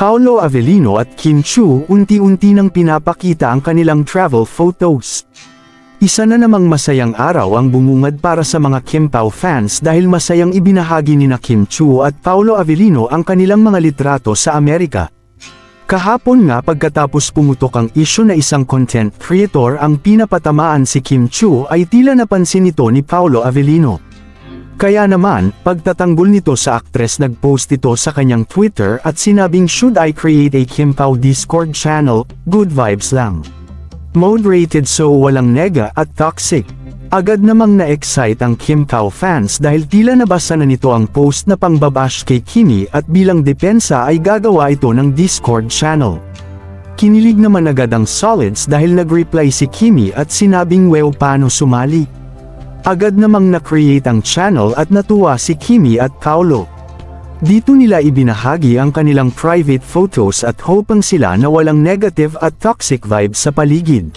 Paolo Avellino at Kim Chiu unti-unti nang pinapakita ang kanilang travel photos. Isa na namang masayang araw ang bumungad para sa mga Kim Pao fans dahil masayang ibinahagi nina Kim Chiu at Paolo Avellino ang kanilang mga litrato sa Amerika. Kahapon nga pagkatapos pumutok ang isyu na isang content creator ang pinapatamaan si Kim Chiu ay tila napansin ito ni Paolo Avellino. Kaya naman, pagtatanggol nito sa aktres nagpost ito sa kanyang Twitter at sinabing should I create a Kim Pao Discord channel, good vibes lang. Mode rated so walang nega at toxic. Agad namang na-excite ang Kim Pao fans dahil tila nabasa na nito ang post na pangbabash kay Kimi at bilang depensa ay gagawa ito ng Discord channel. Kinilig naman agad ang Solids dahil nag-reply si Kimi at sinabing well paano sumali. Agad namang na-create ang channel at natuwa si Kimi at Paolo. Dito nila ibinahagi ang kanilang private photos at hopang sila na walang negative at toxic vibes sa paligid.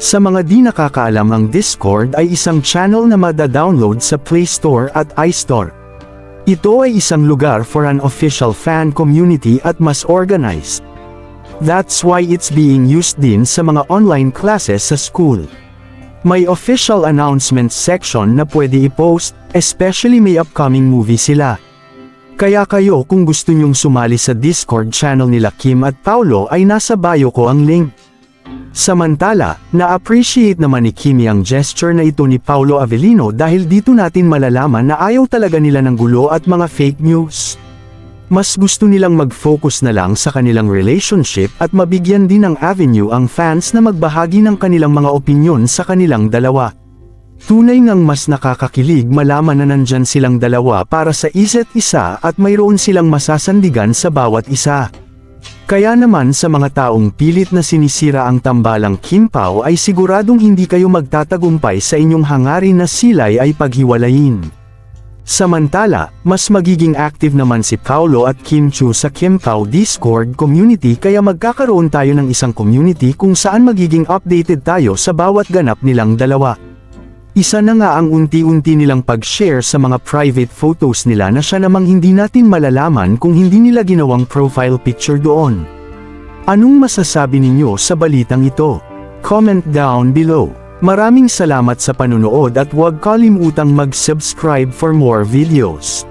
Sa mga di nakakaalam ang Discord ay isang channel na mada-download sa Play Store at iStore. Ito ay isang lugar for an official fan community at mas organized. That's why it's being used din sa mga online classes sa school. May official announcements section na pwede i-post, especially may upcoming movie sila. Kaya kayo kung gusto nyong sumali sa Discord channel nila Kim at Paolo ay nasa bio ko ang link. Samantala, na-appreciate naman ni Kimi ang gesture na ito ni Paolo Avellino dahil dito natin malalaman na ayaw talaga nila ng gulo at mga fake news. Mas gusto nilang mag-focus na lang sa kanilang relationship at mabigyan din ng avenue ang fans na magbahagi ng kanilang mga opinyon sa kanilang dalawa. Tunay ngang mas nakakakilig malaman na nandyan silang dalawa para sa isa't isa at mayroon silang masasandigan sa bawat isa. Kaya naman sa mga taong pilit na sinisira ang tambalang Kim Pao ay siguradong hindi kayo magtatagumpay sa inyong hangarin na sila'y ay paghiwalayin. Samantala, mas magiging active naman si Paolo at Kim Chiu sa Kim Pao Discord community kaya magkakaroon tayo ng isang community kung saan magiging updated tayo sa bawat ganap nilang dalawa. Isa na nga ang unti-unti nilang pag-share sa mga private photos nila na siya namang hindi natin malalaman kung hindi nila ginawang profile picture doon. Anong masasabi ninyo sa balitang ito? Comment down below. Maraming salamat sa panunood at huwag kalimutang mag-subscribe for more videos.